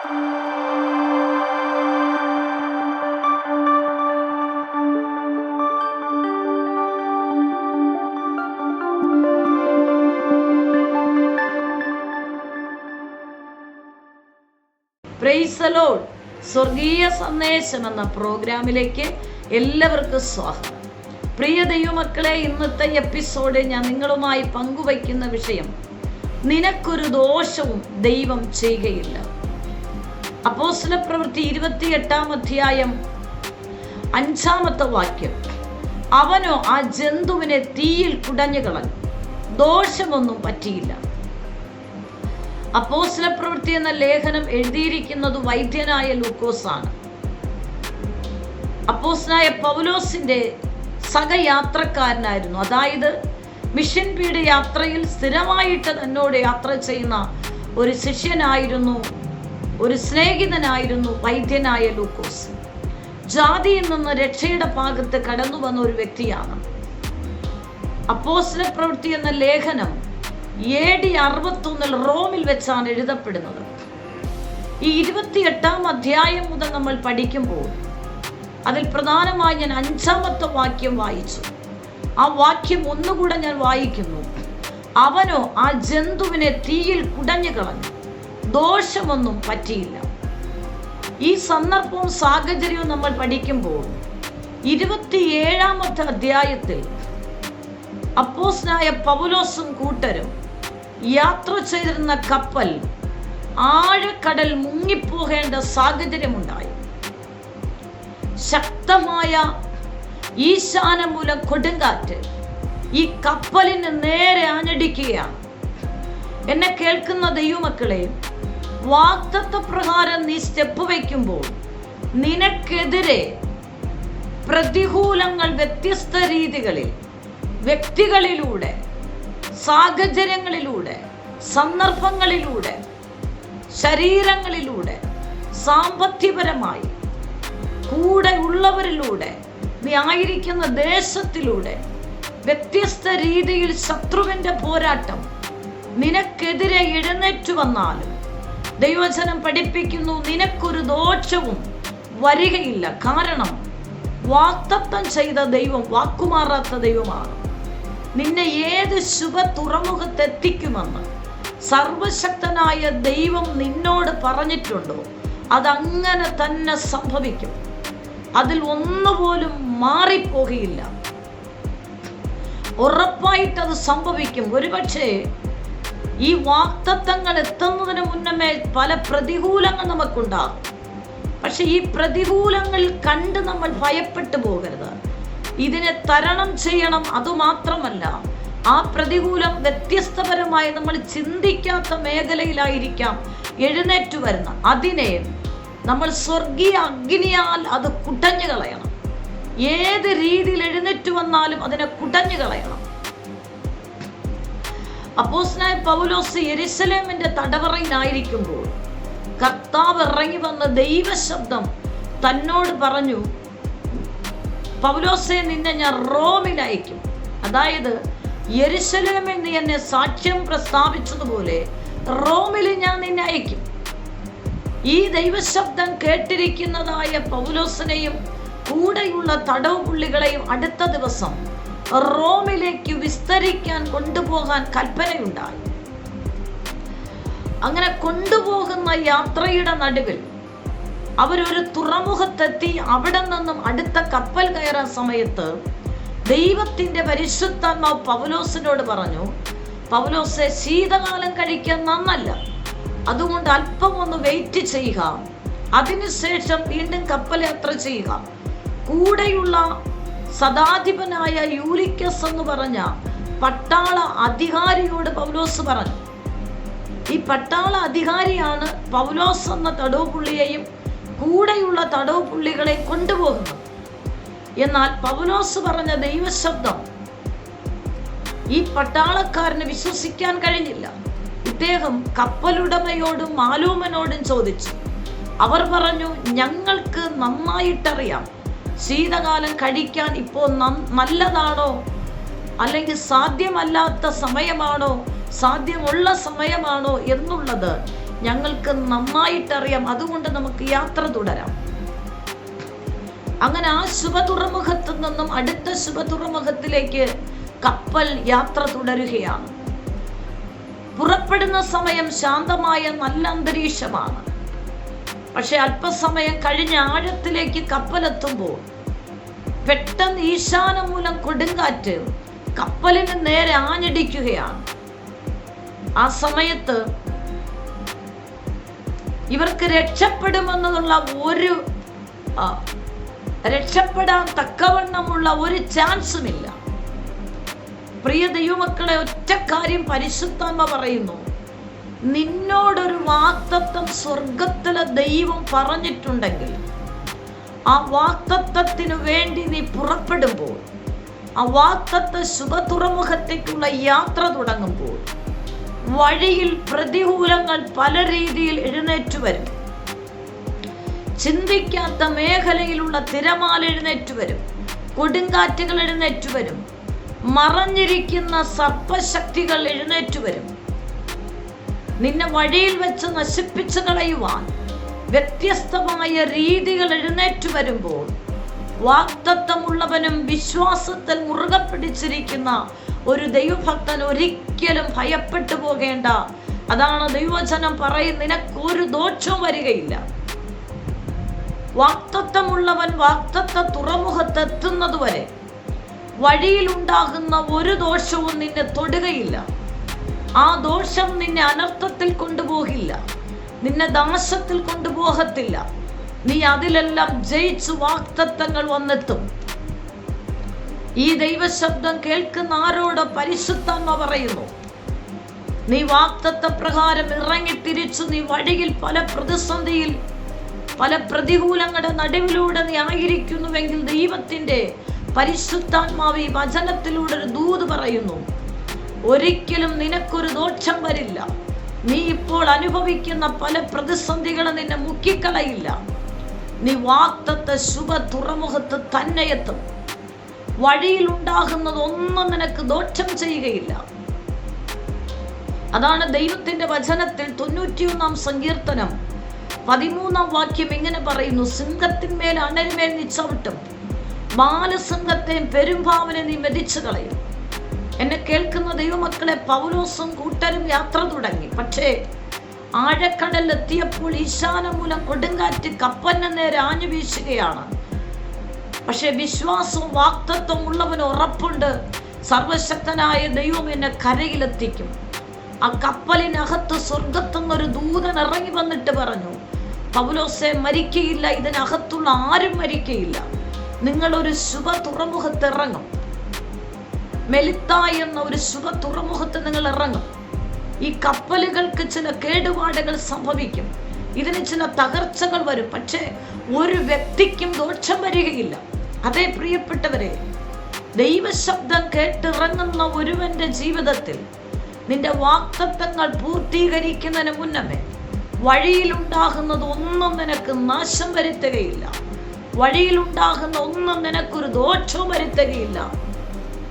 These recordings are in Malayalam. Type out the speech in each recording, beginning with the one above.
Praise the Lord. സ്വർഗീയ സന്ദേശം എന്ന പ്രോഗ്രാമിലേക്ക് എല്ലാവർക്കും സ്വാഗതം. പ്രിയ ദൈവമക്കളെ, ഇന്നത്തെ എപ്പിസോഡ് ഞാൻ നിങ്ങളുമായി പങ്കുവയ്ക്കുന്ന വിഷയം, നിനക്കൊരു ദോഷവും ദൈവം ചെയ്യുകയില്ല. അപ്പോസ്തലപ്രവൃത്തി 28-ാം അധ്യായം 5-ാമത്തെ വാക്യം, അവനോ ആ ജന്തുവിനെ തീയിൽ കുടഞ്ഞു കളഞ്ഞു, ദോഷമൊന്നും പറ്റിയില്ല. അപ്പോസ്തലപ്രവൃത്തി എന്ന ലേഖനം എഴുതിയിരിക്കുന്നത് വൈദ്യനായ ലൂക്കോസാണ്. അപ്പോസ്തലനായ പൗലോസിന്റെ സഹയാത്രക്കാരനായിരുന്നു. അതായത് മിഷൻ പീഡ് യാത്രയിൽ സ്ഥിരമായിട്ട് തന്നോട് യാത്ര ചെയ്യുന്ന ഒരു ശിഷ്യനായിരുന്നു, ഒരു സ്നേഹിതനായിരുന്നു വൈദ്യനായ ലൂക്കോസ്. ജാതിയിൽ നിന്ന് രക്ഷയുടെ ഭാഗത്ത് കടന്നു വന്ന ഒരു വ്യക്തിയാണ്. അപ്പോസ്തലപ്രവൃത്തി എന്ന ലേഖനം AD 61 റോമിൽ വെച്ചാണ് എഴുതപ്പെടുന്നത്. ഈ 28-ാം അധ്യായം മുതൽ നമ്മൾ പഠിക്കുമ്പോൾ അതിൽ പ്രധാനമായി ഞാൻ 5-ാമത്തെ വാക്യം വായിച്ചു. ആ വാക്യം ഒന്നുകൂടെ ഞാൻ വായിക്കുന്നു. അവനോ ആ ജന്തുവിനെ തീയിൽ കുടഞ്ഞു കളഞ്ഞു, ദോഷമൊന്നും പറ്റിയില്ല. ഈ സന്ദർഭവും സാഹചര്യവും നമ്മൾ പഠിക്കുമ്പോൾ 27-ാമത്തെ അധ്യായത്തിൽ അപ്പോസ്തലനായ പൗലോസും കൂട്ടരും യാത്ര ചെയ്തിരുന്ന കപ്പൽ ആഴക്കടൽ മുങ്ങിപ്പോകേണ്ട സാഹചര്യമുണ്ടായി. ശക്തമായ ഈശാനമൂലം കൊടുങ്കാറ്റ് ഈ കപ്പലിന് നേരെ ആഞ്ഞടിക്കുകയാണ്. എന്നെ കേൾക്കുന്ന ദൈവമക്കളെ, വാഗ്ദത്തപ്രകാരം നീ സ്റ്റെപ്പ് വയ്ക്കുമ്പോൾ നിനക്കെതിരെ പ്രതികൂലങ്ങൾ വ്യത്യസ്ത രീതികളിൽ, വ്യക്തികളിലൂടെ, സാഹചര്യങ്ങളിലൂടെ, സന്ദർഭങ്ങളിലൂടെ, ശരീരങ്ങളിലൂടെ, സാമ്പത്തികപരമായി, കൂടെ ഉള്ളവരിലൂടെ, നീ ആയിരിക്കുന്ന ദേശത്തിലൂടെ വ്യത്യസ്ത രീതിയിൽ ശത്രുവിന്റെ പോരാട്ടം നിനക്കെതിരെ എഴുന്നേറ്റു വന്നാലും ദൈവവചനം പഠിപ്പിക്കുന്നു, നിനക്കൊരു ദോഷവും വരികയില്ല. കാരണം വാഗ്ദത്തം ചെയ്ത ദൈവം വാക്കുമാറാത്ത ദൈവമാണ്. നിന്നെ ഏത് ശുഭ തുറമുഖത്തെത്തിക്കുമെന്ന് സർവശക്തനായ ദൈവം നിന്നോട് പറഞ്ഞിട്ടുണ്ടോ, അതങ്ങനെ തന്നെ സംഭവിക്കും. അതിൽ ഒന്നുപോലും മാറിപ്പോകയില്ല. ഉറപ്പായിട്ടത് സംഭവിക്കും. ഒരുപക്ഷെ ഈ വാഗ്ദത്തങ്ങൾ എത്തുന്നതിന് മുന്നമേ പല പ്രതികൂലങ്ങൾ നമുക്കുണ്ടാകും. പക്ഷെ ഈ പ്രതികൂലങ്ങൾ കണ്ട് നമ്മൾ ഭയപ്പെട്ടു പോകരുത്. ഇതിനെ തരണം ചെയ്യണം. അതുമാത്രമല്ല, ആ പ്രതികൂലം വ്യത്യസ്തപരമായി നമ്മൾ ചിന്തിക്കാത്ത മേഖലയിലായിരിക്കാം എഴുന്നേറ്റു വരുന്ന. അതിനെ നമ്മൾ സ്വർഗീയ അഗ്നിയാൽ അത് കുടഞ്ഞു കളയണം. ഏത് രീതിയിൽ എഴുന്നേറ്റു വന്നാലും അതിനെ കുടഞ്ഞു കളയണം. അപ്പോസ്തലനായ പൗലോസ് യെരുശലേമിന്റെ തടവറയിലായിരിക്കുമ്പോൾ കർത്താവ് ഇറങ്ങി വന്ന ദൈവശബ്ദം തന്നോട് പറഞ്ഞു, പൗലോസെ, നിന്നെ ഞാൻ റോമിൽ അയക്കും. അതായത് യെരുശലേമിൽ നീ എന്നെ സാക്ഷ്യം പ്രസ്താവിച്ചതുപോലെ റോമിൽ ഞാൻ നിന്നെ അയക്കും. ഈ ദൈവശബ്ദം കേട്ടിരിക്കുന്നതായ പൗലോസിനെയും കൂടെയുള്ള തടവ് പുള്ളികളെയും അടുത്ത ദിവസം റോമിലേക്ക് വിസ്തരിക്കാൻ കൊണ്ടുപോകാൻ കൽപ്പനയുണ്ടായി. അങ്ങനെ കൊണ്ടുപോകുന്ന യാത്രയുടെ നടുവിൽ അവരൊരു തുറമുഖത്തെത്തി. അവിടെ നിന്നും അടുത്ത കപ്പൽ കയറാൻ സമയത്ത് ദൈവത്തിന്റെ പരിശുദ്ധാത്മാവ് പൗലോസിനോട് പറഞ്ഞു, പൗലോസെ, ശീതകാലം കഴിക്കാൻ നന്നല്ല, അതുകൊണ്ട് അല്പം ഒന്ന് വെയിറ്റ് ചെയ്യുക, അതിനുശേഷം വീണ്ടും കപ്പൽ യാത്ര ചെയ്യുക. കൂടെയുള്ള സദാധിപനായ യൂലിക്കസ് എന്ന് പറഞ്ഞ പട്ടാള അധികാരിയോട് പൗലോസ് പറഞ്ഞു. ഈ പട്ടാള അധികാരിയാണ് പൗലോസ് എന്ന തടവ് പുള്ളിയെയും കൂടെയുള്ള തടവ് പുള്ളികളെ കൊണ്ടുപോകുന്നത്. എന്നാൽ പൗലോസ് പറഞ്ഞ ദൈവശബ്ദം ഈ പട്ടാളക്കാരന് വിശ്വസിക്കാൻ കഴിഞ്ഞില്ല. ഇദ്ദേഹം കപ്പലുടമയോടും മാലൂമനോടും ചോദിച്ചു. അവർ പറഞ്ഞു, ഞങ്ങൾക്ക് നന്നായിട്ടറിയാം ശീതകാലം കഴിക്കാൻ ഇപ്പോൾ നല്ലതാണോ, അല്ലെങ്കിൽ സാധ്യമല്ലാത്ത സമയമാണോ, സാധ്യമുള്ള സമയമാണോ എന്നുള്ളത് ഞങ്ങൾക്ക് നന്നായിട്ടറിയാം. അതുകൊണ്ട് നമുക്ക് യാത്ര തുടരാം. അങ്ങനെ ആ ശുഭതുറമുഖത്തു നിന്നും അടുത്ത ശുഭതുറമുഖത്തിലേക്ക് കപ്പൽ യാത്ര തുടരുകയാണ്. പുറപ്പെടുന്ന സമയം ശാന്തമായ നല്ല അന്തരീക്ഷമാണ്. പക്ഷെ അല്പസമയം കഴിഞ്ഞ് ആഴത്തിലേക്ക് കപ്പലെത്തുമ്പോൾ പെട്ടെന്ന് ഈശാനമൂലം കൊടുങ്കാറ്റ് കപ്പലിന് നേരെ ആഞ്ഞടിക്കുകയാണ്. ആ സമയത്ത് ഇവർക്ക് രക്ഷപ്പെടാൻ തക്കവണ്ണമുള്ള ഒരു ചാൻസുമില്ല. പ്രിയ ദൈവമക്കളെ, ഒറ്റ കാര്യം പരിശുദ്ധാത്മ പറയുന്നു. നിന്നോടൊരു വാഗ്ദത്തം സ്വർഗത്തിലെ ദൈവം പറഞ്ഞിട്ടുണ്ടെങ്കിൽ ആ വാഗ്ദത്തത്തിനു വേണ്ടി നീ പുറപ്പെടുമ്പോൾ, ആ വാഗ്ദത്ത ശുഭതുറമുഖത്തേക്കുള്ള യാത്ര തുടങ്ങുമ്പോൾ വഴിയിൽ പ്രതികൂലങ്ങൾ പല രീതിയിൽ എഴുന്നേറ്റു വരും. ചിന്തിക്കാത്ത മേഖലയിലുള്ള തിരമാല എഴുന്നേറ്റു വരും, കൊടുങ്കാറ്റുകൾ എഴുന്നേറ്റു വരും, മറഞ്ഞിരിക്കുന്ന സർപ്പശക്തികൾ എഴുന്നേറ്റു വരും. നിന്നെ വഴിയിൽ വെച്ച് നശിപ്പിച്ചു കളയുവാൻ വ്യത്യസ്തമായ രീതികൾ എഴുന്നേറ്റു വരുമ്പോൾ വാഗ്ദത്തമുള്ളവനും വിശ്വാസത്തിൽ മുറുകെ പിടിച്ചിരിക്കുന്ന ഒരു ദൈവഭക്തൻ ഒരിക്കലും ഭയപ്പെട്ടു പോകേണ്ട. അതാണ് ദൈവവചനം പറയും, നിനക്കൊരു ദോഷവും വരികയില്ല. വാഗ്ദത്തമുള്ളവൻ വാഗ്ദത്ത തുറമുഖത്തെത്തുന്നതുവരെ വഴിയിലുണ്ടാകുന്ന ഒരു ദോഷവും നിന്നെ തൊടുകയില്ല. ആ ദോഷം നിന്നെ അനർത്ഥത്തിൽ കൊണ്ടുപോകില്ല, നിന്നെ നാശത്തിൽ കൊണ്ടുപോകത്തില്ല. നീ അതിലെല്ലാം ജയിച്ചു വാഗ്ദത്തങ്ങൾ വന്നെത്തും. ഈ ദൈവശബ്ദം കേൾക്കുന്ന ആരോട് പരിശുദ്ധാത്മ പറയുന്നു, നീ വാഗ്ദത്ത പ്രകാരം ഇറങ്ങി തിരിച്ചു. നീ വഴിയിൽ പല പ്രതിസന്ധിയിൽ, പല പ്രതികൂലങ്ങളുടെ നടുവിലൂടെ നീ ആയിരിക്കുന്നുവെങ്കിൽ ദൈവത്തിന്റെ പരിശുദ്ധാത്മാവ് ഈ വചനത്തിലൂടെ ഒരു ദൂത് പറയുന്നു, ഒരിക്കലും നിനക്കൊരു ദോഷം വരില്ല. നീ ഇപ്പോൾ അനുഭവിക്കുന്ന പല പ്രതിസന്ധികളും നിന്നെ മുക്കിക്കളയില്ല. നീ വാഗ്ദത്ത ശുഭ തുറമുഖത്ത് തന്നെ എത്തും. വഴിയിൽ ഉണ്ടാകുന്നത് ഒന്നും നിനക്ക് ദോഷം ചെയ്യുകയില്ല. അതാണ് ദൈവത്തിന്റെ വചനത്തിൽ 91-ാം സങ്കീർത്തനം 13-ാം വാക്യം ഇങ്ങനെ പറയുന്നു, സിംഹത്തിന്മേൽ അണലിമേൽ നീ ചവിട്ടും, ബാലസിംഹത്തെയും പെരുമ്പാവിനെ നീ മെതിച്ചു കളയും. എന്നെ കേൾക്കുന്ന ദൈവമക്കളെ, പൗലോസും കൂട്ടരും യാത്ര തുടങ്ങി. പക്ഷേ ആഴക്കടലിലെത്തിയപ്പോൾ ഈശാനമൂലം കൊടുങ്കാറ്റ് കപ്പലിന് നേരെ ആഞ്ഞു വീശുകയാണ്. പക്ഷെ വിശ്വാസവും വാഗ്ദത്തവും ഉള്ളവന് ഉറപ്പുണ്ട്, സർവശക്തനായ ദൈവം എന്നെ കരയിലെത്തിക്കും. ആ കപ്പലിനകത്ത് സ്വർഗത്തുനിന്നൊരു ദൂതൻ ഇറങ്ങി വന്നിട്ട് പറഞ്ഞു, പൗലോസെ, മരിക്കയില്ല, ഇതിനകത്തുള്ള ആരും മരിക്കയില്ല. നിങ്ങളൊരു ശുഭ തുറമുഖത്ത് ഇറങ്ങും. മെലിത്ത എന്ന ഒരു ശുഭ തുറമുഖത്ത് നിങ്ങൾ ഇറങ്ങും. ഈ കപ്പലുകൾക്ക് ചില കേടുപാടുകൾ സംഭവിക്കും, ഇതിന് ചില തകർച്ചകൾ വരും, പക്ഷേ ഒരു വ്യക്തിക്കും ദോഷം വരികയില്ല. അതേ പ്രിയപ്പെട്ടവരെ, ദൈവശബ്ദം കേട്ടിറങ്ങുന്ന ഒരുവന്റെ ജീവിതത്തിൽ നിന്റെ വാഗ്ദത്തങ്ങൾ പൂർത്തീകരിക്കുന്നതിന് മുന്നമേ വഴിയിലുണ്ടാകുന്നത് ഒന്നും നിനക്ക് നാശം വരുത്തുകയില്ല. വഴിയിലുണ്ടാകുന്ന ഒന്നും നിനക്കൊരു ദോഷവും വരുത്തുകയില്ല.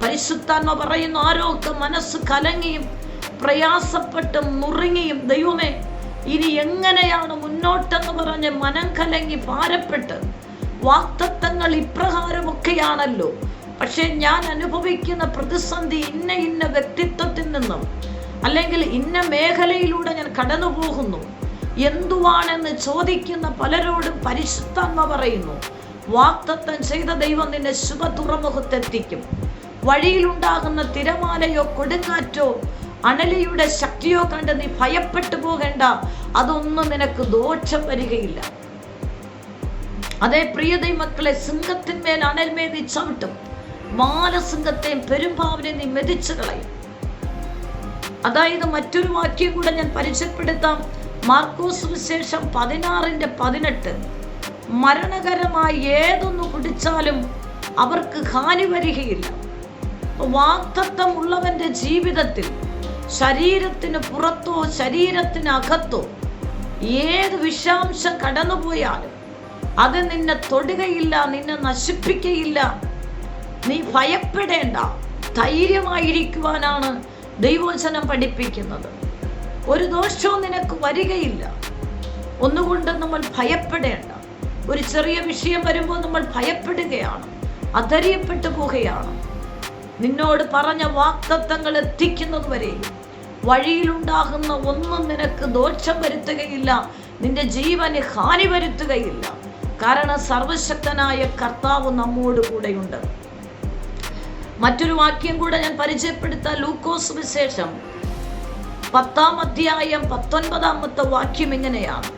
പരിശുദ്ധാത്മ പറയുന്നു, ആരോഗ്യ മനസ്സ് കലങ്ങിയും പ്രയാസപ്പെട്ടും നുറുങ്ങിയും, ദൈവമേ ഇനി എങ്ങനെയാണ് മുന്നോട്ടെന്ന് പറഞ്ഞ് മനം കലങ്ങി ഭാരപ്പെട്ട്, വാഗ്ദത്തങ്ങൾ ഇപ്രകാരമൊക്കെയാണല്ലോ, പക്ഷെ ഞാൻ അനുഭവിക്കുന്ന പ്രതിസന്ധി ഇന്ന വ്യക്തിത്വത്തിൽ നിന്നും അല്ലെങ്കിൽ ഇന്ന മേഖലയിലൂടെ ഞാൻ കടന്നു പോകുന്നു, എന്തുവാണെന്ന് ചോദിക്കുന്ന പലരോടും പരിശുദ്ധാത്മ പറയുന്നു, വാഗ്ദത്തം ചെയ്ത ദൈവം നിന്നെ ശുഭ തുറമുഖത്തെത്തിക്കും. വഴിയിലുണ്ടാകുന്ന തിരമാലയോ കൊടുങ്കാറ്റോ അണലിയുടെ ശക്തിയോ കണ്ട് നീ ഭയപ്പെട്ടു പോകേണ്ട, അതൊന്നും നിനക്ക് ദോഷം വരികയില്ല. അതേ പ്രിയ ദൈവമക്കളെ, സിംഹത്തിന്മേൽ അണൽമേൽ നീ ചവിട്ടും, ബാലസിംഹത്തെയും പെരുമ്പാവിനെ നീ മെതിച്ചു കളയും. അതായത് മറ്റൊരു വാക്യം കൂടെ ഞാൻ പരിചയപ്പെടുത്താം. മാർക്കോസ് സുവിശേഷം 16:18, മരണകരമായി ഏതൊന്നു കുടിച്ചാലും അവർക്ക് ഹാനി വരികയില്ല. വാഗ്ദത്തം ഉള്ളവന്റെ ജീവിതത്തിൽ ശരീരത്തിന് പുറത്തോ ശരീരത്തിനകത്തോ ഏത് വിഷാംശം കടന്നുപോയാലും അത് നിന്നെ തൊടുകയില്ല, നിന്നെ നശിപ്പിക്കുകയില്ല. നീ ഭയപ്പെടേണ്ട, ധൈര്യമായിരിക്കുവാനാണ് ദൈവവചനം പഠിപ്പിക്കുന്നത്. ഒരു ദോഷവും നിനക്ക് വരികയില്ല. ഒന്നുകൊണ്ട് നമ്മൾ ഭയപ്പെടേണ്ട. ഒരു ചെറിയ വിഷയം വരുമ്പോൾ നമ്മൾ ഭയപ്പെടുകയാണ്, അധൈര്യപ്പെട്ടു പോവുകയാണ്. നിന്നോട് പറഞ്ഞ വാഗ്ദത്തങ്ങൾ എത്തിക്കുന്നത് വരെയും വഴിയിലുണ്ടാകുന്ന ഒന്നും നിനക്ക് ദോഷം വരുത്തുകയില്ല, നിന്റെ ജീവന് ഹാനി വരുത്തുകയില്ല. കാരണം സർവശക്തനായ കർത്താവ് നമ്മോട് കൂടെയുണ്ട്. മറ്റൊരു വാക്യം കൂടെ ഞാൻ പരിചയപ്പെടുത്താം. ലൂക്കോസ് വിശേഷം 10-ാം അധ്യായം 19-ാമത്തെ വാക്യം ഇങ്ങനെയാണ്: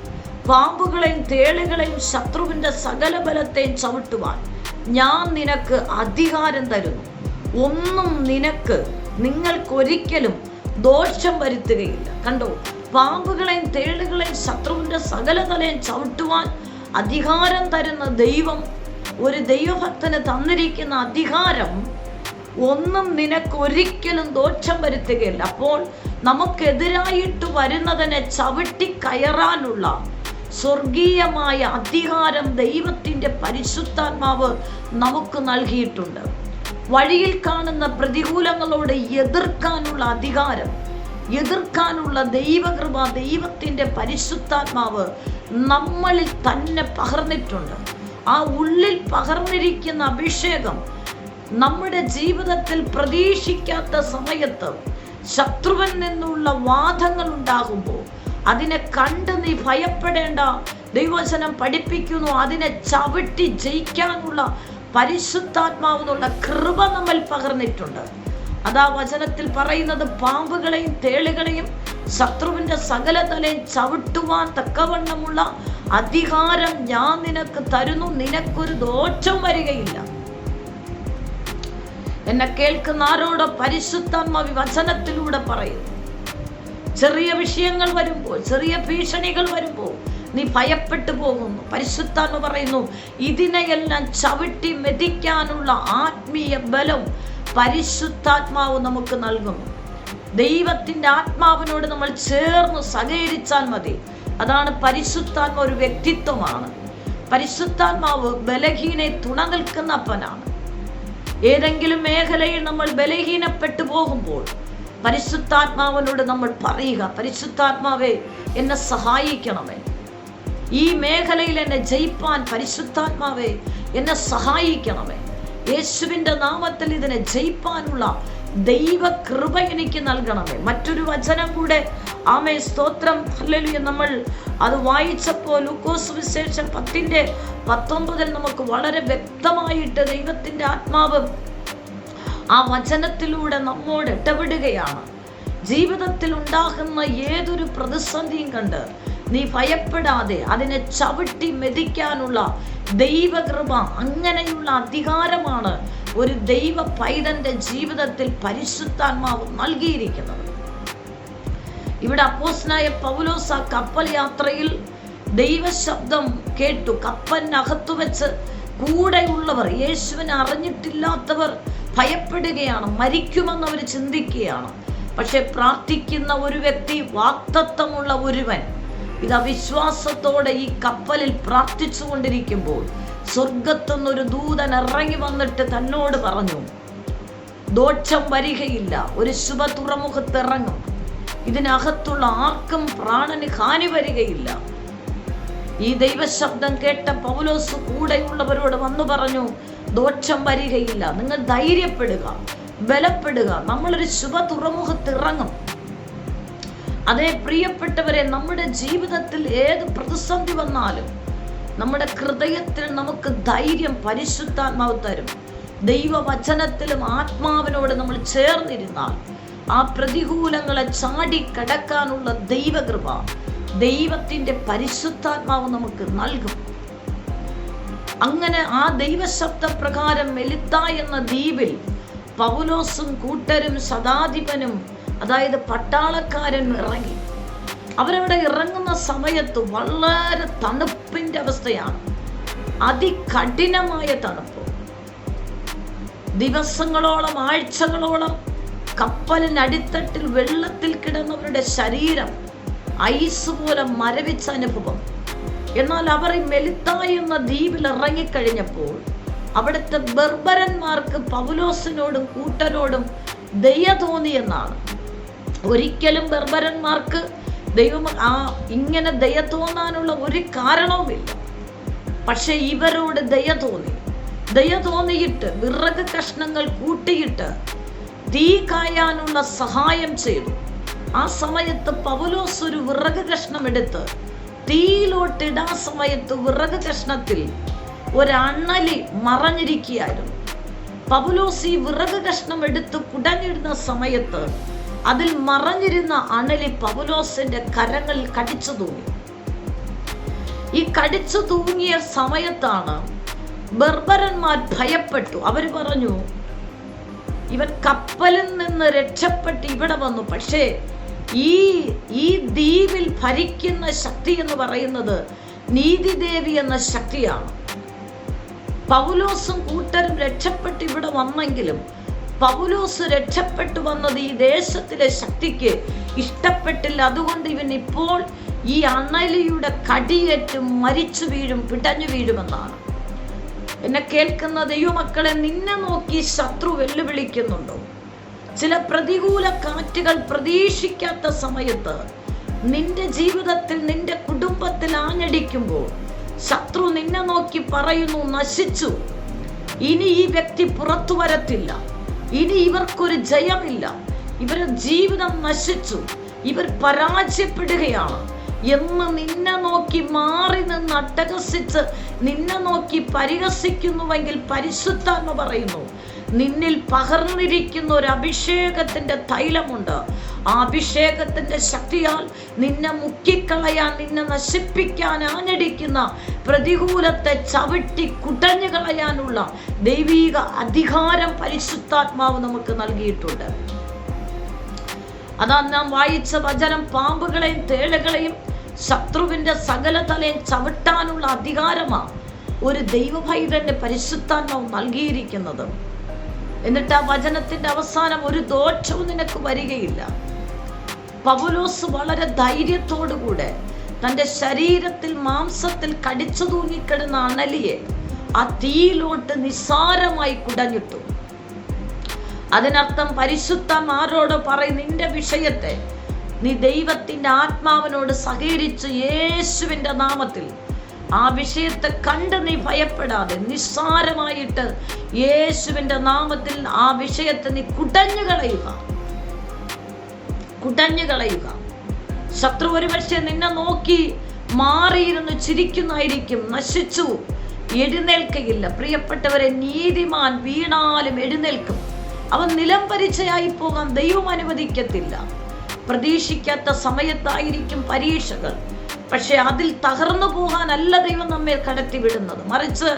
പാമ്പുകളെയും തേളുകളെയും ശത്രുവിന്റെ സകല ബലത്തെയും ചവിട്ടുവാൻ ഞാൻ നിനക്ക് അധികാരം തരുന്നു. ഒന്നും നിങ്ങൾക്കൊരിക്കലും ദോഷം വരുത്തുകയില്ല. കണ്ടോ, പാമ്പുകളെയും തേളുകളെയും ശത്രുവിന്റെ സകല തലയും ചവിട്ടുവാൻ അധികാരം തരുന്ന ദൈവം, ഒരു ദൈവഭക്തന് തന്നിരിക്കുന്ന അധികാരം, ഒന്നും നിനക്കൊരിക്കലും ദോഷം വരുത്തുകയില്ല. അപ്പോൾ നമുക്കെതിരായിട്ട് വരുന്നതിനെ ചവിട്ടി കയറാനുള്ള സ്വർഗീയമായ അധികാരം ദൈവത്തിൻ്റെ പരിശുദ്ധാത്മാവ് നമുക്ക് നൽകിയിട്ടുണ്ട്. വഴിയിൽ കാണുന്ന പ്രതികൂലങ്ങളോട് എതിർക്കാനുള്ള അധികാരം, എതിർക്കാനുള്ള ദൈവകൃപ ദൈവത്തിൻ്റെ പരിശുദ്ധാത്മാവ് നമ്മളിൽ തന്നെ പകർന്നിട്ടുണ്ട്. ആ ഉള്ളിൽ പകർന്നിരിക്കുന്ന അഭിഷേകം നമ്മുടെ ജീവിതത്തിൽ പ്രതീക്ഷിക്കാത്ത സമയത്ത് ശത്രുവിൽ നിന്നുള്ള വാദങ്ങൾ ഉണ്ടാകുമ്പോൾ അതിനെ കണ്ട് നീ ഭയപ്പെടേണ്ട. ദൈവവചനം പഠിപ്പിക്കുന്നു, അതിനെ ചവിട്ടി ജയിക്കാനുള്ള പരിശുദ്ധാത്മാവെന്നുള്ള കൃപ നമ്മൾ പകർന്നിട്ടുണ്ട്. അതാ വചനത്തിൽ പറയുന്നത്, പാമ്പുകളെയും തേളുകളെയും ശത്രുവിന്റെ സകല തലയും ചവിട്ടുവാൻ തക്കവണ്ണമുള്ള അധികാരം ഞാൻ നിനക്ക് തരുന്നു, നിനക്കൊരു ദോഷം വരികയില്ല. എന്നെ കേൾക്കുന്ന ആരോട് പരിശുദ്ധാത്മാവ് വചനത്തിലൂടെ പറയുന്നു, ചെറിയ വിഷയങ്ങൾ വരുമ്പോൾ, ചെറിയ ഭീഷണികൾ വരുമ്പോൾ നീ ഭയപ്പെട്ടു പോകുന്നു. പരിശുദ്ധാത്മ പറയുന്നു, ഇതിനെയെല്ലാം ചവിട്ടി മെതിക്കാനുള്ള ആത്മീയ ബലം പരിശുദ്ധാത്മാവ് നമുക്ക് നൽകുന്നു. ദൈവത്തിൻ്റെ ആത്മാവിനോട് നമ്മൾ ചേർന്ന് സഹകരിച്ചാൽ മതി. അതാണ് പരിശുദ്ധാത്മ, ഒരു വ്യക്തിത്വമാണ്. പരിശുദ്ധാത്മാവ് ബലഹീനെ തുണ നിൽക്കുന്ന അപ്പനാണ്. ഏതെങ്കിലും മേഖലയിൽ നമ്മൾ ബലഹീനപ്പെട്ടു പോകുമ്പോൾ പരിശുദ്ധാത്മാവിനോട് നമ്മൾ പറയുക, പരിശുദ്ധാത്മാവേ എന്നെ സഹായിക്കണമേ, ഈ മേഖലയിൽ എന്നെ ജയിപ്പാൻ പരിശുദ്ധാത്മാവേ എന്നെ സഹായിക്കണമേ, യേശുവിൻ്റെ നാമത്തിൽ ഇതിനെ ജയിപ്പാനുള്ള ദൈവകൃപ എനിക്ക് നൽകണമേ. മറ്റൊരു വചനം കൂടെ, ആമേ സ്തോത്രം, ഹല്ലേലൂയ, നമ്മൾ അത് വായിച്ചപ്പോൾ ലൂക്കോസ് വിശേഷം 10:19 നമുക്ക് വളരെ വ്യക്തമായിട്ട് ദൈവത്തിൻ്റെ ആത്മാവ് ആ വചനത്തിലൂടെ നമ്മോട് ഇടപെടുകയാണ്. ജീവിതത്തിൽ ഉണ്ടാകുന്ന ഏതൊരു പ്രതിസന്ധിയും കണ്ട് നീ ഭയപ്പെടാതെ അതിനെ ചവിട്ടി മെതിക്കാനുള്ള ദൈവകൃപ, അങ്ങനെയുള്ള അധികാരമാണ് ഒരു ദൈവ പൈതന്റെ ജീവിതത്തിൽ പരിശുദ്ധാത്മാവ് നൽകിയിരിക്കുന്നത്. ഇവിടെ അപ്പോസ്തലനായ പൗലോസ് ആ കപ്പൽ യാത്രയിൽ ദൈവശബ്ദം കേട്ടു. കപ്പലിനകത്തു വെച്ച് കൂടെയുള്ളവർ, യേശുവിനെ അറിഞ്ഞിട്ടില്ലാത്തവർ ഭയപ്പെടുകയാണ്, മരിക്കുമെന്ന് അവർ ചിന്തിക്കുകയാണ്. പക്ഷെ പ്രാർത്ഥിക്കുന്ന ഒരു വ്യക്തി, വാഗ്ദത്തമുള്ള ഒരുവൻ, ഇത് അവിശ്വാസത്തോടെ ഈ കപ്പലിൽ പ്രാർത്ഥിച്ചു കൊണ്ടിരിക്കുമ്പോൾ സ്വർഗത്തുനിന്നൊരു ദൂതൻ ഇറങ്ങി വന്നിട്ട് തന്നോട് പറഞ്ഞു, ദോഷം വരികയില്ല, ഒരു ശുഭ തുറമുഖത്ത് ഇറങ്ങും, ഇതിനകത്തുള്ള ആർക്കും പ്രാണന് ഹാനി വരികയില്ല. ഈ ദൈവശബ്ദം കേട്ട പൗലോസ് കൂടെയുള്ളവരോട് വന്നു പറഞ്ഞു, ദോഷം വരികയില്ല, നിങ്ങൾ ധൈര്യപ്പെടുക, ബലപ്പെടുക, നമ്മളൊരു ശുഭ തുറമുഖത്ത് ഇറങ്ങും. അതേ പ്രിയപ്പെട്ടവരെ, നമ്മുടെ ജീവിതത്തിൽ ഏത് പ്രതിസന്ധി വന്നാലും നമ്മുടെ ഹൃദയത്തിൽ നമുക്ക് ധൈര്യം പരിശുദ്ധാത്മാവ് തരും. ദൈവവചനത്തിലും ആത്മാവിനോട് നമ്മൾ ചേർന്നിരുന്നാൽ ആ പ്രതികൂലങ്ങളെ ചാടിക്കടക്കാനുള്ള ദൈവകൃപ ദൈവത്തിൻ്റെ പരിശുദ്ധാത്മാവ് നമുക്ക് നൽകും. അങ്ങനെ ആ ദൈവശബ്ദപ്രകാരം മെലിത്ത എന്ന ദ്വീപിൽ പൗലോസും കൂട്ടരും ശതാധിപനും, അതായത് പട്ടാളക്കാരൻ ഇറങ്ങി. അവരവിടെ ഇറങ്ങുന്ന സമയത്ത് വളരെ തണുപ്പിൻ്റെ അവസ്ഥയാണ്, അതികഠിനമായ തണുപ്പ്. ദിവസങ്ങളോളം, ആഴ്ചകളോളം കപ്പലിനടിത്തട്ടിൽ വെള്ളത്തിൽ കിടന്നവരുടെ ശരീരം ഐസ് പോലെ മരവിച്ച അനുഭവം. എന്നാൽ അവർ ഈ മെലിത്ത എന്ന ദ്വീപിൽ ഇറങ്ങിക്കഴിഞ്ഞപ്പോൾ അവിടുത്തെ ബർബരന്മാർക്ക് പൗലോസിനോടും കൂട്ടരോടും ദയ തോന്നിയെന്നാണ്. ഒരിക്കലും ബർബരന്മാർക്ക് ദൈവം ഇങ്ങനെ ദയ തോന്നാനുള്ള ഒരു കാരണവുമില്ല. പക്ഷെ ഇവരോട് ദയ തോന്നിയിട്ട് വിറക് കഷ്ണങ്ങൾ കൂട്ടിയിട്ട് തീ കായാനുള്ള സഹായം ചെയ്തു. ആ സമയത്ത് പൗലോസ് ഒരു വിറക് കഷ്ണം എടുത്ത് തീയിലോട്ടിടാ സമയത്ത് വിറക് കഷ്ണത്തിൽ ഒരണലി മറഞ്ഞിരിക്കുകയായിരുന്നു. പൗലോസ് ഈ വിറക് കഷ്ണം എടുത്ത് കുടഞ്ഞിടുന്ന സമയത്ത് അതിൽ മറഞ്ഞിരുന്ന അണലി പൗലോസിന്റെ കരങ്ങളിൽ കടിച്ചു തൂങ്ങി. ഈ കടിച്ചു തൂങ്ങിയ സമയത്താണ് ബർബരന്മാർ ഭയപ്പെട്ടു. അവർ പറഞ്ഞു, ഇവൻ കപ്പലിൽ നിന്ന് രക്ഷപ്പെട്ട് ഇവിടെ വന്നു. പക്ഷേ ഈ ദ്വീപിൽ ഭരിക്കുന്ന ശക്തി എന്ന് പറയുന്നത് നീതിദേവി എന്ന ശക്തിയാണ്. പൗലോസും കൂട്ടരും രക്ഷപ്പെട്ട് ഇവിടെ വന്നെങ്കിലും പൗലോസ് രക്ഷപ്പെട്ടു വന്നത് ഈ ദേശത്തിലെ ശക്തിക്ക് ഇഷ്ടപ്പെട്ടില്ല. അതുകൊണ്ട് ഇവൻ ഇപ്പോൾ ഈ അണലിയുടെ കടിയേറ്റ് മരിച്ചു വീഴും, പിടഞ്ഞു വീഴുമെന്നാണ്. എന്നെ കേൾക്കുന്ന ദൈവമക്കളെ, നിന്നെ നോക്കി ശത്രു വെല്ലുവിളിക്കുന്നുണ്ടോ? ചില പ്രതികൂല കാറ്റുകൾ പ്രതീക്ഷിക്കാത്ത സമയത്ത് നിന്റെ ജീവിതത്തിൽ, നിന്റെ കുടുംബത്തിൽ ആഞ്ഞടിക്കുമ്പോൾ ശത്രു നിന്നെ നോക്കി പറയുന്നു, നശിച്ചു, ഇനി ഈ വ്യക്തി പുറത്തു വരത്തില്ല, ഇനി ഇവർക്കൊരു ജയമില്ല, ഇവരുടെ ജീവിതം നശിച്ചു, ഇവർ പരാജയപ്പെടുകയാണ് എന്ന് നിന്നെ നോക്കി മാറി നിന്ന് അട്ടഹസിച്ച് നിന്നെ നോക്കി പരിഹസിക്കുന്നുവെങ്കിൽ പരിശുദ്ധാത്മ പറയുന്നു, നിന്നിൽ പകർന്നിരിക്കുന്ന ഒരു അഭിഷേകത്തിന്റെ തൈലമുണ്ട്. ആ അഭിഷേകത്തിന്റെ ശക്തിയാൽ നിന്നെ മുക്കിക്കളയാൻ, നിന്നെ നശിപ്പിക്കാൻ ആഞ്ഞടിക്കുന്ന പ്രതികൂലത്തെ ചവിട്ടി കുടഞ്ഞു കളയാനുള്ള ദൈവീക അധികാരം പരിശുദ്ധാത്മാവ് നമുക്ക് നൽകിയിട്ടുണ്ട്. അതാ നാം വായിച്ച വചനം, പാമ്പുകളെയും തേളുകളെയും ശത്രുവിന്റെ സകല തലയും ചവിട്ടാനുള്ള അധികാരമാണ് ഒരു ദൈവഭൈതന്റെ പരിശുദ്ധാത്മാവ് നൽകിയിരിക്കുന്നത്. എന്നിട്ട് ആ വചനത്തിന്റെ അവസാനം, ഒരു ദോഷവും നിനക്ക് വരികയില്ല. പൗലോസ് വളരെ ധൈര്യത്തോടുകൂടെ തൻ്റെ ശരീരത്തിൽ മാംസത്തിൽ കടിച്ചു തൂങ്ങിക്കിടന്ന അണലിയെ ആ തീയിലോട്ട് നിസ്സാരമായി കുടഞ്ഞിട്ടു. അതിനർത്ഥം പരിശുദ്ധന്മാരോട് പറയും, നിന്റെ വിഷയത്തെ നീ ദൈവത്തിന്റെ ആത്മാവിനോട് സഹകരിച്ച് യേശുവിന്റെ നാമത്തിൽ ആ വിഷയത്തെ കണ്ട് നീ ഭയപ്പെടാതെ നിസ്സാരമായിട്ട് യേശുവിന്റെ നാമത്തിൽ ആ വിഷയത്തെ നീ കുടഞ്ഞു കളയുക. ശത്രു ഒരുപക്ഷെ നിന്നെ നോക്കി മാറിയിരുന്ന് ചിരിക്കുന്നായിരിക്കും. നശിച്ചു, എഴുന്നേൽക്കയില്ല. പ്രിയപ്പെട്ടവരെ, നീതിമാൻ വീണാലും എഴുന്നേൽക്കും. അവൻ നിലംപരിച്ചയായി പോകാൻ ദൈവം അനുവദിക്കത്തില്ല. പ്രതീക്ഷിക്കാത്ത സമയത്തായിരിക്കും പരീക്ഷകൾ, പക്ഷെ അതിൽ തകർന്നു പോകാനല്ല ദൈവം നമ്മെ കടത്തിവിടുന്നത്. മറിച്ച്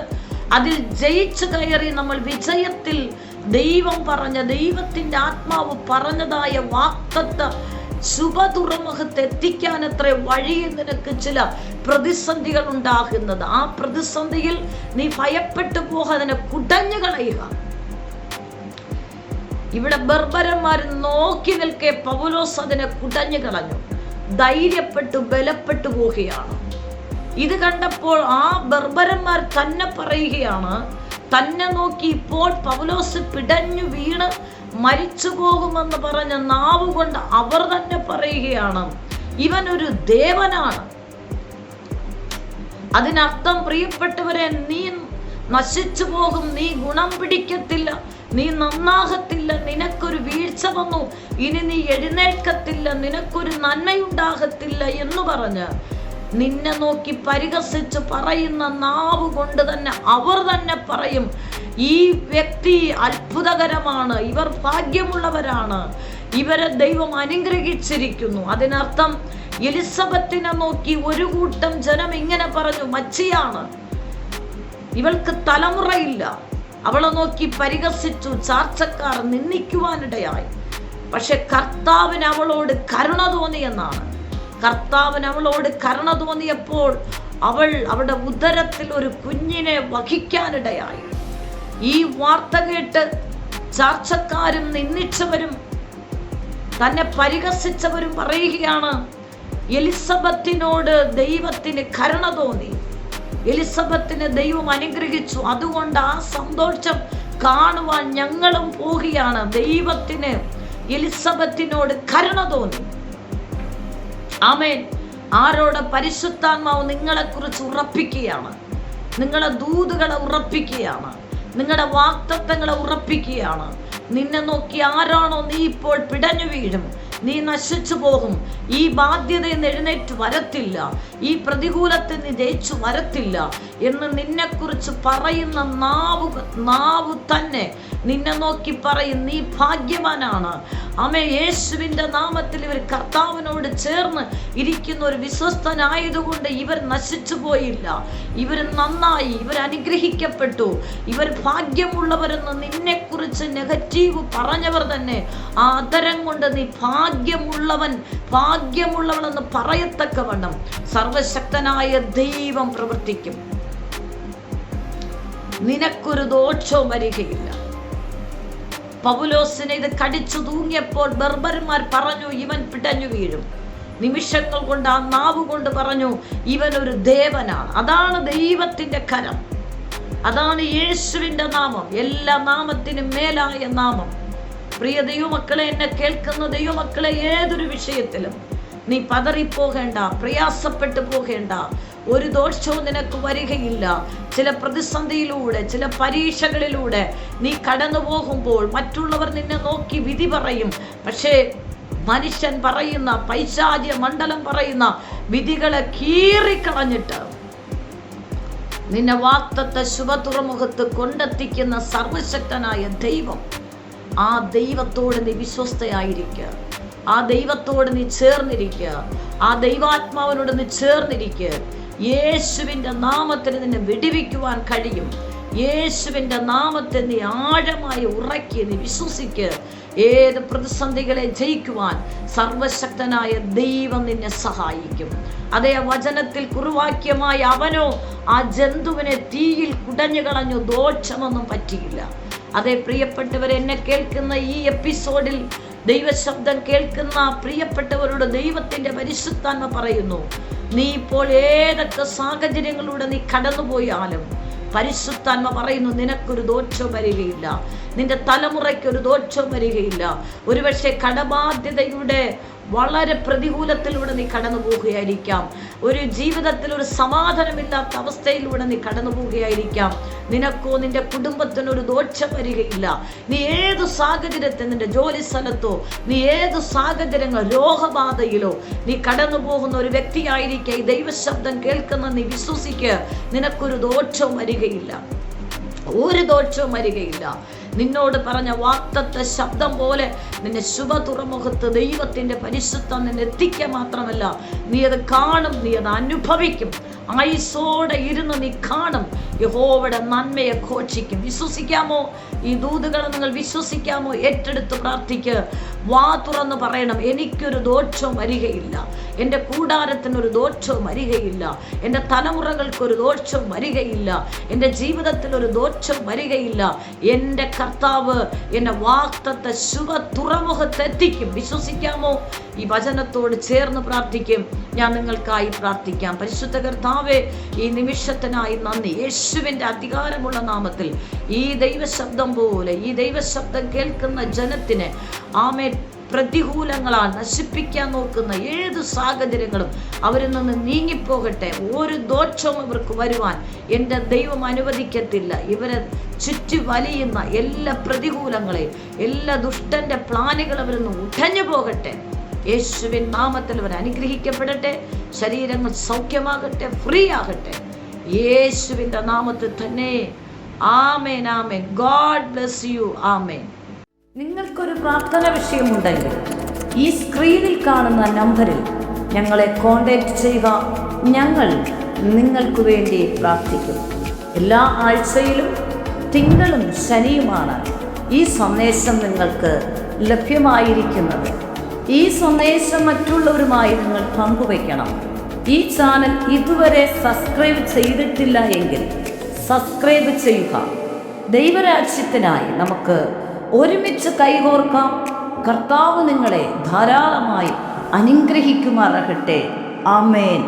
അതിൽ ജയിച്ചു കയറി നമ്മൾ വിജയത്തിൽ ദൈവം പറഞ്ഞ, ദൈവത്തിന്റെ ആത്മാവ് പറഞ്ഞതായ വാഗ്ദത്ത ശുഭതുറമുഖത്ത് എത്തിക്കാനത്ര വഴിയിൽ നിനക്ക് ചില പ്രതിസന്ധികൾ ഉണ്ടാകുന്നത്. ആ പ്രതിസന്ധിയിൽ നീ ഭയപ്പെട്ടു പോകാതെ കുടഞ്ഞു കളയുക. ഇവിടെ ബർബരന്മാർ നോക്കി നിൽക്കെ പൗലോസ് അതിനെ കുടഞ്ഞു കളഞ്ഞു. ധൈര്യപ്പെട്ടു ബലപ്പെട്ടു പോവുകയാണ്. ഇത് കണ്ടപ്പോൾ ആ ബർബരന്മാർ തന്നെ പറയുകയാണ്, തന്നെ നോക്കി ഇപ്പോൾ പൗലോസ് പിടഞ്ഞു വീണ് മരിച്ചു പോകുമെന്ന് പറഞ്ഞ നാവുകൊണ്ട് അവർ തന്നെ പറയുകയാണ്, ഇവനൊരു ദേവനാണ്. അതിനർത്ഥം, പ്രിയപ്പെട്ടവരെ, നീ നശിച്ചു പോകും, നീ ഗുണം പിടിക്കത്തില്ല, നീ നന്നാകത്തില്ല, നിനക്കൊരു വീഴ്ച വന്നു, ഇനി നീ എഴുന്നേൽക്കത്തില്ല, നിനക്കൊരു നന്മയുണ്ടാകത്തില്ല എന്ന് പറഞ്ഞ് നിന്നെ നോക്കി പരിഹസിച്ച് പറയുന്ന നാവ് കൊണ്ട് തന്നെ അവർ തന്നെ പറയും, ഈ വ്യക്തി അത്ഭുതകരമാണ്, ഇവർ ഭാഗ്യമുള്ളവരാണ്, ഇവരെ ദൈവം അനുഗ്രഹിച്ചിരിക്കുന്നു. അതിനർത്ഥം എലിസബത്തിനെ നോക്കി ഒരു കൂട്ടം ജനം ഇങ്ങനെ പറഞ്ഞു, മച്ചിയാണ്, ഇവൾക്ക് തലമുറയില്ല. അവളെ നോക്കി പരിഹസിച്ചു, ചാർച്ചക്കാർ നിന്ദിക്കുവാനിടയായി. പക്ഷെ കർത്താവിന് അവളോട് കരുണ തോന്നിയെന്നാണ്. കർത്താവിന് അവളോട് കരുണ തോന്നിയപ്പോൾ അവൾ അവളുടെ ഉദരത്തിൽ ഒരു കുഞ്ഞിനെ വഹിക്കാനിടയായി. ഈ വാർത്ത കേട്ട് ചാർച്ചക്കാരും നിന്ദിച്ചവരും തന്നെ പരിഹസിച്ചവരും പറയുകയാണ്, എലിസബത്തിനോട് ദൈവത്തിന് കരുണ തോന്നി, എലിസബത്തിനെ ദൈവം അനുഗ്രഹിച്ചു, അതുകൊണ്ട് ആ സന്തോഷം കാണുവാൻ ഞങ്ങളും പോവുകയാണ്. ദൈവത്തിന് എലിസബത്തിനോട് കരുണ തോന്നി. ആമേൻ. ആരോട്? പരിശുദ്ധാത്മാവ് നിങ്ങളെക്കുറിച്ച് ഉറപ്പിക്കുകയാണ്, നിങ്ങളെ ദൂതുകളെ ഉറപ്പിക്കുകയാണ്, നിങ്ങളുടെ വാഗ്ദത്തങ്ങളെ ഉറപ്പിക്കുകയാണ്. നിന്നെ നോക്കി ആരാണോ നീ ഇപ്പോൾ പിടഞ്ഞു വീഴും, നീ നശിച്ചു പോകും, ഈ ബാധ്യതയിൽ നിന്ന് എഴുന്നേറ്റ് വരത്തില്ല, ഈ പ്രതികൂലത്തിൽ നീ ജയിച്ചു വരത്തില്ല എന്ന് നിന്നെക്കുറിച്ച് പറയുന്ന നാവ് തന്നെ നിന്നെ നോക്കി പറയും, നീ ഭാഗ്യവാനാണ്. ആമേ. യേശുവിൻ്റെ നാമത്തിൽ ഇവർ കർത്താവിനോട് ചേർന്ന് ഇരിക്കുന്ന ഒരു വിശ്വസ്തനായതുകൊണ്ട് ഇവർ നശിച്ചു പോയില്ല, ഇവർ നന്നായി, ഇവർ അനുഗ്രഹിക്കപ്പെട്ടു, ഇവർ ഭാഗ്യമുള്ളവരെന്ന് നിന്നെക്കുറിച്ച് നെഗറ്റീവ് പറഞ്ഞവർ തന്നെ ആ ആദരം കൊണ്ട് നീ ഭാഗ്യമുള്ളവളെന്ന് പറയത്തക്കവണ്ണം സർവശക്തനായ ദൈവം പ്രവർത്തിക്കും. നിനക്കൊരു ദോഷവും വരികയില്ല. പൗലോസിനെ ഇത് കടിച്ചു തൂങ്ങിയപ്പോൾ ബർബർമാർ പറഞ്ഞു, ഇവൻ പിടഞ്ഞു വീഴും. നിമിഷങ്ങൾ കൊണ്ട് ആ നാവ് കൊണ്ട് പറഞ്ഞു, ഇവനൊരു ദേവനാണ്. അതാണ് ദൈവത്തിന്റെ കരം, അതാണ് യേശുവിൻ്റെ നാമം, എല്ലാ നാമത്തിനും മേലായ നാമം. പ്രിയ ദൈവമക്കളെ, എന്നെ കേൾക്കുന്ന ദൈവമക്കളെ, ഏതൊരു വിഷയത്തിലും നീ പതറിപ്പോകേണ്ട, പ്രയാസപ്പെട്ടു പോകേണ്ട. ഒരു ദോഷവും നിനക്ക് വരികയില്ല. ചില പ്രതിസന്ധിയിലൂടെ, ചില പരീക്ഷകളിലൂടെ നീ കടന്നു പോകുമ്പോൾ മറ്റുള്ളവർ നിന്നെ നോക്കി വിധി പറയും. പക്ഷേ മനുഷ്യൻ പറയുന്ന, പൈശാചിക മണ്ഡലം പറയുന്ന വിധികളെ കീറിക്കളഞ്ഞിട്ട് നിന്നെ വാഗ്ദത്ത ശുഭതുറമുഖത്ത് കൊണ്ടെത്തിക്കുന്ന സർവശക്തനായ ദൈവം, ആ ദൈവത്തോട് നീ വിശ്വസ്തയായിരിക്കുക, ആ ദൈവത്തോട് നീ ചേർന്നിരിക്കുക, ആ ദൈവാത്മാവിനോട് നീ ചേർന്നിരിക്കുക. യേശുവിൻ്റെ നാമത്തിൽ നിന്നെ വിടുവിക്കുവാൻ കഴിയും. യേശുവിൻ്റെ നാമത്തെ നീ ആഴമായി ഉറക്കി നീ വിശ്വസിക്കുക. ഏത് പ്രതിസന്ധികളെ ജയിക്കുവാൻ സർവശക്തനായ ദൈവം നിന്നെ സഹായിക്കും. അതേ വചനത്തിൽ കുറുവാക്യമായ അവനോ ആ ജന്തുവിനെ തീയിൽ കുടഞ്ഞു കളഞ്ഞു, ദോഷമൊന്നും പറ്റിയില്ല. അതേ പ്രിയപ്പെട്ടവർ, എന്നെ കേൾക്കുന്ന ഈ എപ്പിസോഡിൽ ദൈവശബ്ദം കേൾക്കുന്ന പ്രിയപ്പെട്ടവരോട് ദൈവത്തിൻ്റെ പരിശുദ്ധാത്മ പറയുന്നു, നീ ഇപ്പോൾ ഏതൊക്കെ സാഹചര്യങ്ങളിലൂടെ നീ കടന്നുപോയാലും പരിശുദ്ധാത്മ പറയുന്നു, നിനക്കൊരു ദോഷവും വരികയില്ല, നിന്റെ തലമുറയ്ക്കൊരു ദോഷവും വരികയില്ല. ഒരുപക്ഷെ കടബാധ്യതയുടെ വളരെ പ്രതികൂലത്തിലൂടെ നീ കടന്നു പോവുകയായിരിക്കാം. ഒരു ജീവിതത്തിൽ ഒരു സമാധാനമില്ലാത്ത അവസ്ഥയിലൂടെ നീ കടന്നു പോവുകയായിരിക്കാം. നിനക്കോ നിന്റെ കുടുംബത്തിനൊരു ദോഷം വരികയില്ല. നീ ഏത് സാഹചര്യത്തിൽ, നിന്റെ ജോലി സ്ഥലത്തോ, നീ ഏത് സാഹചര്യങ്ങൾ, രോഗബാധയിലോ നീ കടന്നു പോകുന്ന ഒരു വ്യക്തിയായിരിക്കെ ഈ ദൈവശബ്ദം കേൾക്കുന്ന നീ വിശ്വസിക്കുക, നിനക്കൊരു ദോഷവും വരികയില്ല, ഒരു ദോഷവും വരികയില്ല. നിന്നോട് പറഞ്ഞ വാഗ്ദത്ത ശബ്ദം പോലെ നിന്നെ ശുഭ തുറമുഖത്ത് ദൈവത്തിൻ്റെ പരിശുദ്ധം നിന്നെ എത്തിക്കുക മാത്രമല്ല, നീ അത് കാണും, നീ അത് അനുഭവിക്കും. ആയുസ്സോടെ ഇരുന്ന് നീ കാണും, യഹോവയുടെ നന്മയെ ഘോഷിക്കും. വിശ്വസിക്കാമോ? ഈ ദൂതുകളെ നിങ്ങൾ വിശ്വസിക്കാമോ? ഏറ്റെടുത്ത് പ്രാർത്ഥിക്കുക. വാ തുറന്ന് പറയണം, എനിക്കൊരു ദോഷവും വരികയില്ല, എൻ്റെ കൂടാരത്തിനൊരു ദോഷവും വരികയില്ല, എൻ്റെ തലമുറകൾക്കൊരു ദോഷവും വരികയില്ല, എൻ്റെ ജീവിതത്തിലൊരു ദോഷവും വരികയില്ല. എൻ്റെ കർത്താവ് എന്നെ വാഗ്ദത്ത ശുഭ തുറമുഖത്തെത്തിക്കും. വിശ്വസിക്കാമോ? ഈ വചനത്തോട് ചേർന്ന് പ്രാർത്ഥിക്കും. ഞാൻ നിങ്ങൾക്കായി പ്രാർത്ഥിക്കാം. പരിശുദ്ധ കർത്താവേ, ഈ നിമിഷത്തിനായി നന്ദി. യേശുവിൻ്റെ അധികാരമുള്ള നാമത്തിൽ ഈ ദൈവശബ്ദം പോലെ ഈ ദൈവശബ്ദം കേൾക്കുന്ന ജനത്തിന് ആമേ പ്രതികൂലങ്ങളാൽ നശിപ്പിക്കാൻ നോക്കുന്ന ഏത് സാഹചര്യങ്ങളും അവരിൽ നിന്ന് നീങ്ങിപ്പോകട്ടെ. ഒരു ദോഷവും ഇവർക്ക് വരുവാൻ എൻ്റെ ദൈവം അനുവദിക്കത്തില്ല. ഇവരെ ചുറ്റി വലിയുന്ന എല്ലാ പ്രതികൂലങ്ങളെയും, എല്ലാ ദുഷ്ടൻ്റെ പ്ലാനുകൾ അവരിൽ നിന്ന് ഉടഞ്ഞു പോകട്ടെ. യേശുവിൻ നാമത്തിൽ അവർ അനുഗ്രഹിക്കപ്പെടട്ടെ. ശരീരങ്ങൾ സൗഖ്യമാകട്ടെ, ഫ്രീ ആകട്ടെ. യേശുവിൻ്റെ നാമത്തിൽ തന്നെ. ആമേൻ, ആമേൻ. God bless you. ആമേൻ. നിങ്ങൾക്കൊരു പ്രാർത്ഥന വിഷയമുണ്ടെങ്കിൽ ഈ സ്ക്രീനിൽ കാണുന്ന നമ്പറിൽ ഞങ്ങളെ കോൺടാക്റ്റ് ചെയ്യുക. ഞങ്ങൾ നിങ്ങൾക്ക് വേണ്ടി പ്രാർത്ഥിക്കും. എല്ലാ ആഴ്ചയിലും തിങ്കളും ശനിയുമാണ് ഈ സന്ദേശം നിങ്ങൾക്ക് ലഭ്യമായിരിക്കുന്നത്. ഈ സന്ദേശം മറ്റുള്ളവരുമായി നിങ്ങൾ പങ്കുവയ്ക്കണം. ഈ ചാനൽ ഇതുവരെ സബ്സ്ക്രൈബ് ചെയ്തിട്ടില്ല എങ്കിൽ സബ്സ്ക്രൈബ് ചെയ്യുക. ദൈവരാജ്യത്തിനായി നമുക്ക് ഒരുമിച്ച് കൈകോർക്കാം. കർത്താവ് നിങ്ങളെ ധാരാളമായി അനുഗ്രഹിക്കുമാറാകട്ടെ. ആമേൻ.